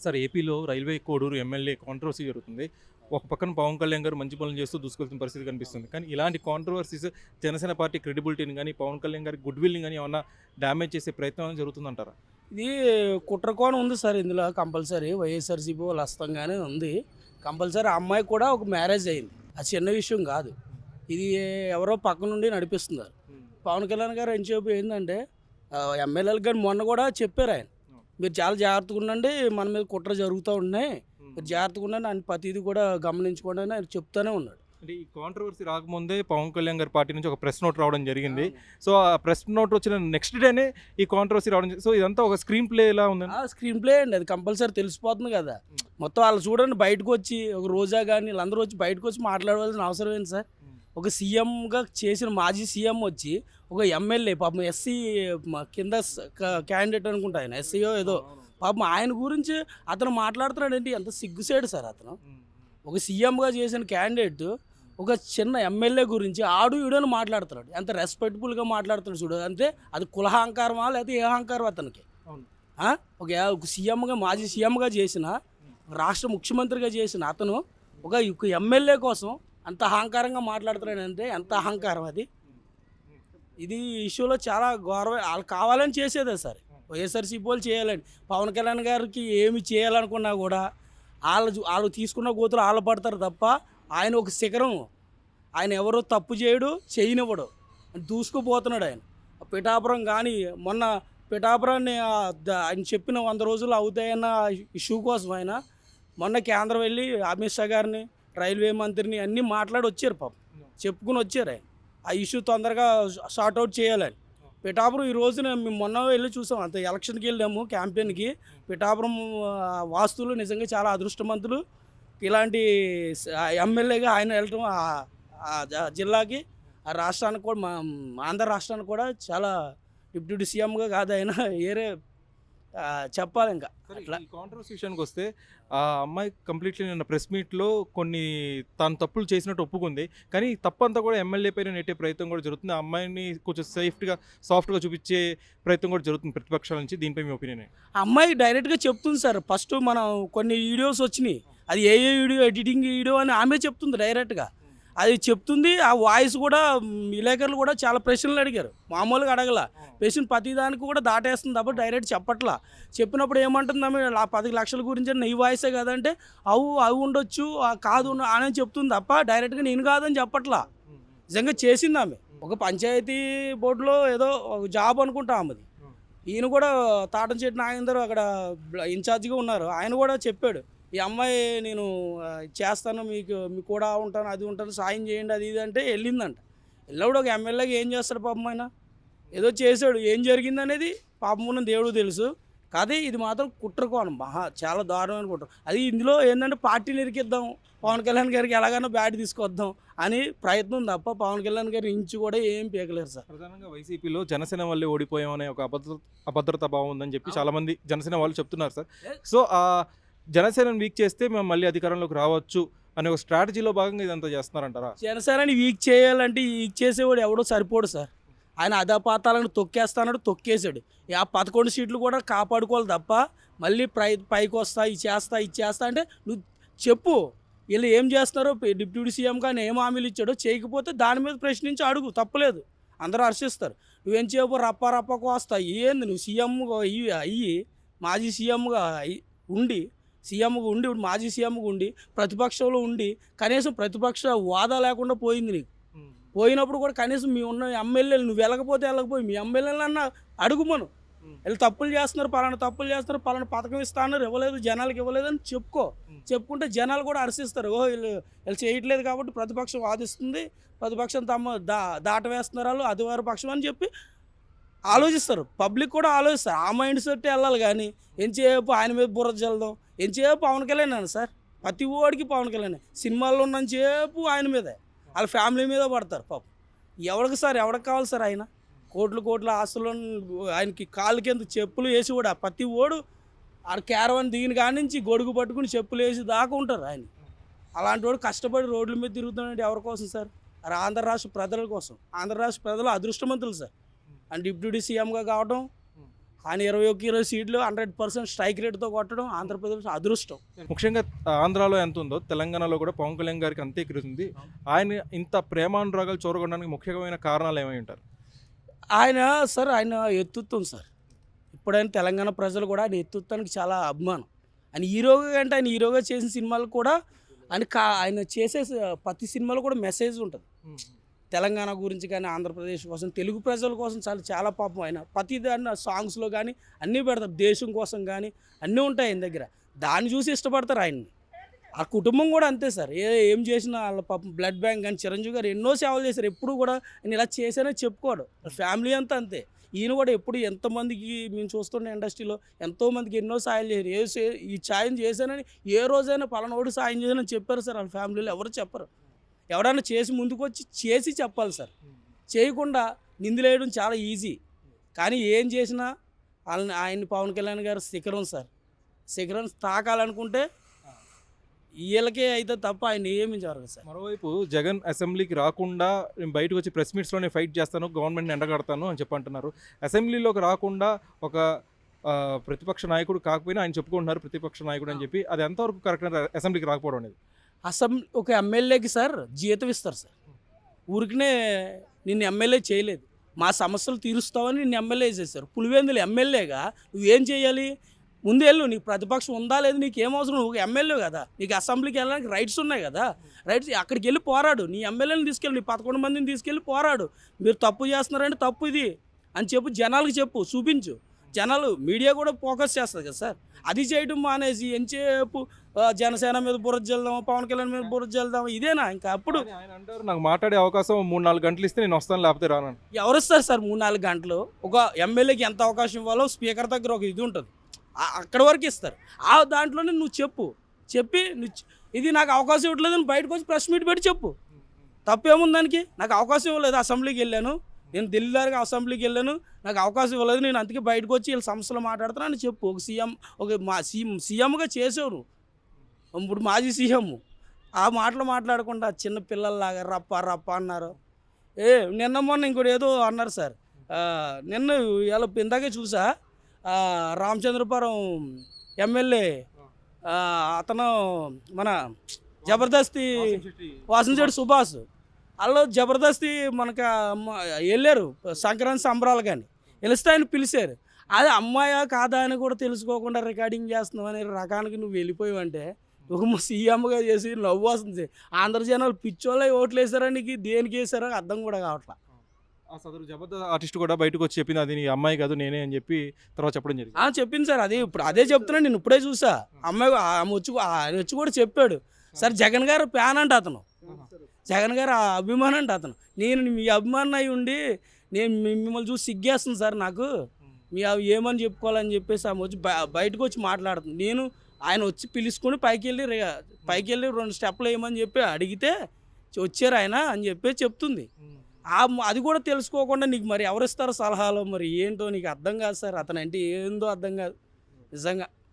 Sir ఏపీలో railway Koduru MLA controversy జరుగుతుంది. ఒక పక్కన పవన్ కళ్యాణ్ గారు మంచి పనులు చేస్తూ దూసుకెళ్తున్న పరిస్థితి కనిపిస్తుంది. కానీ ఇలాంటి కాంట్రవర్సీస్ జనసేన పార్టీ క్రెడిబిలిటీని గానీ, పవన్ కళ్యాణ్ గారి గుడ్ విల్‌ని గానీ ఏమన్నా డ్యామేజ్ చేసే ప్రయత్నం ఏమైనా జరుగుతుందంటారా? ఇది కుట్రకోణం ఉంది సార్ ఇందులో కంపల్సరీ వైఎస్ఆర్సీపీ వాళ్ళ హస్తంగానే ఉంది. కంపల్సరీ ఆ అమ్మాయికి కూడా ఒక మ్యారేజ్ అయింది. అది చిన్న విషయం కాదు. ఇది ఎవరో పక్క నుండి నడిపిస్తున్నారు. పవన్ కళ్యాణ్ గారు ఎంతసేపు ఏంటంటే ఎమ్మెల్యేలకు కానీ మొన్న కూడా చెప్పారు ఆయన. మీరు చాలా జాగ్రత్తగా ఉండండి, మన మీద కుట్ర జరుగుతూ ఉన్నాయి, మీరు జాగ్రత్తగా ఉండండి అని ప్రతిదీ కూడా గమనించుకోండి అని ఆయన చెప్తూనే ఉన్నాడు. అంటే ఈ కాంట్రవర్సీ రాకముందే పవన్ కళ్యాణ్ గారి పార్టీ నుంచి ఒక ప్రెస్ నోట్ రావడం జరిగింది. సో ఆ ప్రెస్ నోట్ వచ్చిన నెక్స్ట్ డేనే ఈ కాంట్రవర్సీ రావడం సో ఇదంతా ఒక స్క్రీన్ ప్లే ఎలా ఉందండి? స్క్రీన్ ప్లే అండి, అది కంపల్సరీ తెలిసిపోతుంది కదా. మొత్తం వాళ్ళు చూడండి, బయటకు వచ్చి ఒక రోజా కానీ వీళ్ళందరూ వచ్చి బయటకు వచ్చి మాట్లాడవలసిన అవసరం ఏంటి సార్? ఒక సీఎంగా చేసిన మాజీ సీఎం వచ్చి ఒక ఎమ్మెల్యే పాపం ఎస్సీ కింద క్యాండిడేట్ అనుకుంటా ఆయన ఎస్సీయో ఏదో పాపం ఆయన గురించి అతను మాట్లాడుతున్నాడు ఏంటి? ఎంత సిగ్గుసేడు సార్ అతను. ఒక సీఎంగా చేసిన క్యాండిడేట్ ఒక చిన్న ఎమ్మెల్యే గురించి ఆడు ఈడని మాట్లాడుతున్నాడు. ఎంత రెస్పెక్టబుల్గా మాట్లాడుతున్నాడు చూడు. అంటే అది కులహంకారమా లేకపోతే ఏ అహంకారం అతనికి? ఒక సీఎంగా మాజీ సీఎంగా చేసిన రాష్ట్ర ముఖ్యమంత్రిగా చేసిన అతను ఒక ఎమ్మెల్యే కోసం అంత అహంకారంగా మాట్లాడుతున్నాడంటే ఎంత అహంకారం అది. ఇది ఇష్యూలో చాలా గౌరవ వాళ్ళు కావాలని చేసేదే సార్. వైఎస్ఆర్సీపీ వాళ్ళు చేయాలని పవన్ కళ్యాణ్ గారికి ఏమి చేయాలనుకున్నా కూడా వాళ్ళు తీసుకున్న గోతులు వాళ్ళు పడతారు తప్ప ఆయన ఒక శిఖరం. ఆయన ఎవరో తప్పు చేయడు, చేయనివ్వడు, దూసుకుపోతున్నాడు ఆయన. పిఠాపురం కానీ మొన్న పిఠాపురాన్ని ఆయన చెప్పిన 100 రోజులు అవుతాయన్న ఇష్యూ కోసం ఆయన మొన్న కేంద్రం వెళ్ళి అమిత్ షా గారిని, రైల్వే మంత్రిని అన్నీ మాట్లాడి వచ్చారు పాపం, చెప్పుకుని వచ్చారు ఆయన ఆ ఇష్యూ తొందరగా సార్ట్అవుట్ చేయాలని. పిఠాపురం ఈ రోజున మేము మొన్న వెళ్ళి చూసాం, అంత ఎలక్షన్కి వెళ్ళాము క్యాంపెయిన్కి. పిఠాపురం వాస్తువులు నిజంగా చాలా అదృష్టవంతులు. ఇలాంటి ఎమ్మెల్యేగా ఆయన వెళ్ళటం జిల్లాకి, ఆ రాష్ట్రానికి కూడా, ఆంధ్ర రాష్ట్రానికి కూడా చాలా డిప్యూటీ సీఎంగా కాదు ఆయన ఏరే చెప్పాలి. ఇంకా అట్లా ఈ కాంట్రవర్సీ విషయానికి వస్తే ఆ అమ్మాయి కంప్లీట్లీ నిన్న ప్రెస్ మీట్లో కొన్ని తాను తప్పులు చేసినట్టు ఒప్పుకుంది. కానీ తప్పంతా కూడా ఎమ్మెల్యే పైన నెట్టే ప్రయత్నం కూడా జరుగుతుంది. ఆ అమ్మాయిని కొంచెం సాఫ్ట్గా చూపించే ప్రయత్నం కూడా జరుగుతుంది ప్రతిపక్షాల నుంచి. దీనిపై మీ ఒపీనియన్? ఆ అమ్మాయి డైరెక్ట్గా చెప్తుంది సార్. ఫస్ట్ మనం కొన్ని వీడియోస్ వచ్చినాయి, అది ఏ వీడియో ఎడిటింగ్ వీడియో అని ఆమె చెప్తుంది డైరెక్ట్గా. అది చెప్తుంది. ఆ వాయిస్ కూడా విలేకరులు కూడా చాలా ప్రశ్నలు అడిగారు, మామూలుగా అడగల. ప్రశ్న ప్రతిదానికి కూడా దాటేస్తుంది తప్ప డైరెక్ట్ చెప్పట్లా. చెప్పినప్పుడు ఏమంటుంది ఆమె, 10 లక్షల గురించి నీ వాయిసే కదంటే అవి ఉండొచ్చు కాదు అని చెప్తుంది తప్ప డైరెక్ట్గా నేను కాదని చెప్పట్లా. నిజంగా చేసింది ఆమె. ఒక పంచాయతీ బోర్డులో ఏదో జాబ్ అనుకుంటా ఆమెది. ఈయన కూడా తాటంచెట్టి నాగేందర్ అక్కడ ఇన్ఛార్జిగా ఉన్నారు. ఆయన కూడా చెప్పాడు, ఈ అమ్మాయి నేను చేస్తాను, మీకు కూడా ఉంటాను, అది ఉంటాను, సాయం చేయండి అది ఇది అంటే వెళ్ళిందంట. వెళ్ళినప్పుడు ఒక ఎమ్మెల్యేగా ఏం చేస్తాడు పాపం ఆయన? ఏదో చేశాడు. ఏం జరిగింది అనేది పాపం ఉన్న దేవుడు తెలుసు. కాదే ఇది మాత్రం కుట్రకోణం, చాలా దారుణమైన కుట్ర. అది ఇందులో ఏంటంటే పార్టీని ఇరికిద్దాం, పవన్ కళ్యాణ్ గారికి ఎలాగైనా బ్యాట్ తీసుకొద్దాం అని ప్రయత్నం తప్ప పవన్ కళ్యాణ్ గారి ఇంచు కూడా ఏం పీకలేరు సార్. ప్రధానంగా వైసీపీలో జనసేన వల్లే ఓడిపోయామనే ఒక అభద్రతా భావం ఉందని చెప్పి చాలామంది జనసేన వాళ్ళు చెప్తున్నారు సార్. సో జనసేనని వీక్ చేస్తే మేము మళ్ళీ అధికారంలోకి రావచ్చు అనే ఒక స్ట్రాటజీలో భాగంగా ఇదంతా చేస్తున్నారంటారా? జనసేనని వీక్ చేయాలంటే వీక్ చేసేవాడు ఎవడో సరిపోడు సార్. ఆయన అధపాతాలను తొక్కేస్తాడు, తొక్కేశాడు. ఆ 11 సీట్లు కూడా కాపాడుకోవాలి తప్ప మళ్ళీ పైకి వస్తా ఇది చేస్తా అంటే నువ్వు చెప్పు, వీళ్ళు ఏం చేస్తున్నారో డిప్యూటీ సీఎం కానీ ఏం హామీలు ఇచ్చాడో చేయకపోతే దాని మీద ప్రశ్నించి అడుగు, తప్పలేదు. అందరూ హర్షిస్తారు. నువ్వేం చేయబో రప్పకు వస్తావు. ఏంది నువ్వు సీఎంగా అయ్యి మాజీ సీఎంగా ఉండి మాజీ సీఎంగా ఉండి ప్రతిపక్షంలో ఉండి కనీసం ప్రతిపక్ష హోదా లేకుండా పోయింది నీకు. పోయినప్పుడు కూడా కనీసం మీ ఉన్న ఎమ్మెల్యేలు నువ్వు వెళ్ళకపోయి మీ ఎమ్మెల్యేలన్నా అడుగుమను, వీళ్ళు తప్పులు చేస్తున్నారు, పలానా పథకం ఇస్తాన్నారు, ఇవ్వలేదు, జనాలకు ఇవ్వలేదు అని చెప్పుకుంటే జనాలు కూడా హర్షిస్తారు. వీళ్ళు చేయట్లేదు కాబట్టి ప్రతిపక్షం వాదిస్తుంది, ప్రతిపక్షం దాట వేస్తున్నారు వాళ్ళు అధికార పక్షం అని చెప్పి ఆలోచిస్తారు. పబ్లిక్ కూడా ఆలోచిస్తారు. ఆ మైండ్ సెట్ వెళ్ళాలి. కానీ ఎంతసేపు ఆయన మీద బుర్ర చల్లదాం, ఎంతసేపు పవన్ కళ్యాణ్ అని సార్. ప్రతి ఓడికి పవన్ కళ్యాణ్. సినిమాల్లో ఉన్నంతసేపు ఆయన మీదే, వాళ్ళ ఫ్యామిలీ మీద పడతారు పాపం. ఎవరికి కావాలి సార్? ఆయన కోట్ల ఆస్తులు ఆయనకి కాళ్ళ కింద చెప్పులు వేసి కూడా ప్రతి ఓడు ఆ క్యారవాన్ దిగిన కాడి నుంచి గొడుగు పట్టుకుని చెప్పులు వేసి దాకా ఉంటారు ఆయన. అలాంటి వాడు కష్టపడి రోడ్ల మీద తిరుగుతున్నాడు ఎవరి కోసం సార్? ఆంధ్ర రాష్ట్ర ప్రజల కోసం. ఆంధ్ర రాష్ట్ర ప్రజలు అదృష్టవంతులు సార్. అండ్ డిప్యూటీ సీఎంగా కావడం ఆయన 20 సీట్లు 100% స్ట్రైక్ రేట్తో కొట్టడం ఆంధ్రప్రదేశ్ అదృష్టం. ముఖ్యంగా ఆంధ్రాలో ఎంత ఉందో తెలంగాణలో కూడా పవన్ కళ్యాణ్ గారికి అంతే ఎదురుతుంది. ఆయన ఇంత ప్రేమానురాగాలు చూరగొనడానికి ముఖ్యమైన కారణాలు ఏమై ఉంటారు? ఆయన ఎత్తుత్వం సార్. ఇప్పుడైనా తెలంగాణ ప్రజలు కూడా ఆయన ఎత్తుత్వానికి చాలా అభిమానం. ఆయన హీరోగా అంటే ఆయన హీరోగా చేసిన సినిమాలు కూడా ఆయన చేసే ప్రతి సినిమాలో కూడా మెసేజ్ ఉంటుంది. తెలంగాణ గురించి కానీ ఆంధ్రప్రదేశ్ కోసం తెలుగు ప్రజల కోసం చాలా పాపం ఆయన ప్రతి దాన్ని సాంగ్స్లో కానీ అన్నీ పెడతారు. దేశం కోసం కానీ అన్నీ ఉంటాయి ఆయన దగ్గర. దాన్ని చూసి ఇష్టపడతారు ఆయన్ని. ఆ కుటుంబం కూడా అంతే సార్. ఏం చేసినా వాళ్ళ పాపం బ్లడ్ బ్యాంక్ కానీ చిరంజీవి గారు ఎన్నో సేవలు చేశారు. ఎప్పుడు కూడా నేను ఇలా చేశానని చెప్పుకోడు. ఫ్యామిలీ అంతా అంతే. ఈయన కూడా ఎప్పుడు ఎంతమందికి మేము చూస్తున్న ఇండస్ట్రీలో ఎంతోమందికి ఎన్నో సాయం చేశారు. ఈ సాయం చేశానని ఏ రోజైనా పలానోడు సాయం చేశానని చెప్పారు సార్. వాళ్ళ ఫ్యామిలీలో ఎవరు చెప్పరు. ఎవడన్నా చేసి ముందుకు వచ్చి చేసి చెప్పాలి సార్. చేయకుండా నిందులేయడం చాలా ఈజీ. కానీ ఏం చేసినా ఆయన్ని పవన్ కళ్యాణ్ గారు శిఖరం సార్. శిఖరం తాకాలనుకుంటే వీళ్ళకే అయితే తప్ప ఆయన ఏమి జరగదు సార్. మరోవైపు జగన్ అసెంబ్లీకి రాకుండా నేను బయటకు వచ్చి ప్రెస్ మీట్స్లోనే ఫైట్ చేస్తాను, గవర్నమెంట్ని ఎండగడతాను అని చెప్పంటున్నారు. అసెంబ్లీలోకి రాకుండా ఒక ప్రతిపక్ష నాయకుడు కాకపోయినా ఆయన చెప్పుకుంటున్నారు ప్రతిపక్ష నాయకుడు అని చెప్పి. అది ఎంతవరకు కరెక్ట్ అసెంబ్లీకి రాకపోవడం అనేది? ఒక ఎమ్మెల్యేకి సార్ జీతం ఇస్తారు సార్. ఊరికనే నిన్ను ఎమ్మెల్యే చేయలేదు, మా సమస్యలు తీరుస్తావని నిన్ను ఎమ్మెల్యే చేశారు. పులివెందులు ఎమ్మెల్యేగా నువ్వేం చేయాలి? ముందు వెళ్ళు. నీకు ప్రతిపక్షం ఉందా లేదు నీకు ఏం అవసరం? నువ్వు ఎమ్మెల్యే కదా, నీకు అసెంబ్లీకి వెళ్ళడానికి రైట్స్ ఉన్నాయి కదా. రైట్స్ అక్కడికి వెళ్ళి పోరాడు. నీ ఎమ్మెల్యేని తీసుకెళ్ళి నీ 11 మందిని తీసుకెళ్ళి పోరాడు. మీరు తప్పు చేస్తున్నారంటే తప్పు ఇది అని చెప్పు, జనాలకు చెప్పు, చూపించు. జనాలు మీడియా కూడా ఫోకస్ చేస్తుంది కదా సార్. అది చేయడం మానేసి ఎంతసేపు జనసేన మీద బురద జల్దాం, పవన్ కళ్యాణ్ మీద బురద జల్దాం, ఇదేనా ఇంకా? అప్పుడు ఆయన అంటారు నాకు మాట్లాడే అవకాశం 3-4 గంటలు ఇస్తే నేను వస్తాను, లేకపోతే రాను. ఎవరు ఇస్తారు సార్ 3-4 గంటలు? ఒక ఎమ్మెల్యేకి ఎంత అవకాశం ఇవ్వాలో స్పీకర్ దగ్గర ఒక ఇది ఉంటుంది, అక్కడి వరకు ఇస్తారు. ఆ దాంట్లోనే నువ్వు చెప్పి ఇది నాకు అవకాశం ఇవ్వట్లేదని బయటకు వచ్చి ప్రెస్ మీట్ పెట్టి చెప్పు. తప్పేముంది దానికి? నాకు అవకాశం ఇవ్వలేదు, అసెంబ్లీకి వెళ్ళాను, నేను ఢిల్లీ దాకా అసెంబ్లీకి వెళ్ళాను, నాకు అవకాశం ఇవ్వలేదు, నేను అందుకే బయటకు వచ్చి వీళ్ళ సమస్యలు మాట్లాడుతున్నాను చెప్పు. ఒక సీఎంగా చేసావు నువ్వు, ఇప్పుడు మాజీ సీఎం. ఆ మాటలు మాట్లాడకుండా చిన్న పిల్లల్లాగా రప్ప అన్నారు. నిన్న మొన్న ఇంకోటి ఏదో అన్నారు సార్. నిన్న ఇలా ఇందాకే చూసా, రామచంద్రపురం ఎమ్మెల్యే అతను మన జబర్దస్తి వాసంశెట్టి సుభాష్ వాళ్ళు జబర్దస్తి మనకు వెళ్ళారు సంక్రాంతి సంబరాలు. కానీ వెలిస్తే ఆయన పిలిచారు. అది అమ్మాయా కాదా అని కూడా తెలుసుకోకుండా రికార్డింగ్ చేస్తున్నావు అనే రకానికి నువ్వు వెళ్ళిపోయావంటే ఒక సీఎంగా చేసి నవ్వు వస్తుంది. ఆంధ్ర జనాలు పిచ్చోళ్ళే ఓట్లు వేసారని నీకు దేనికి వేసారో అర్థం కూడా కావట్లా. ఆ సదరు జబర్దస్త్ ఆర్టిస్ట్ కూడా బయటకు వచ్చి చెప్పింది అది నీ అమ్మాయి కాదు నేనే అని చెప్పి తర్వాత చెప్పడం జరిగింది. చెప్పింది సార్. అది ఇప్పుడు అదే చెప్తున్నాను, నేను ఇప్పుడే చూసా. అమ్మాయి ఆయన వచ్చి కూడా చెప్పాడు సార్. జగన్ గారు ఫ్యాన్ అంట అతను, జగన్ గారు అభిమానం అంట అతను. నేను మీ అభిమానం అయి ఉండి నేను మిమ్మల్ని చూసి సిగ్గేస్తుంది సార్ నాకు, మీ అవి ఏమని చెప్పుకోవాలని చెప్పేసి ఆమె వచ్చి బయటకు వచ్చి మాట్లాడుతుంది. నేను ఆయన వచ్చి పిలుచుకొని పైకి వెళ్ళి 2 స్టెప్లు వేయమని చెప్పి అడిగితే వచ్చారు ఆయన అని చెప్పి చెప్తుంది. అది కూడా తెలుసుకోకుండా నీకు మరి ఎవరిస్తారో సలహాలు, మరి ఏంటో నీకు అర్థం కాదు సార్. అతను అంటే ఏందో అర్థం కాదు నిజంగా.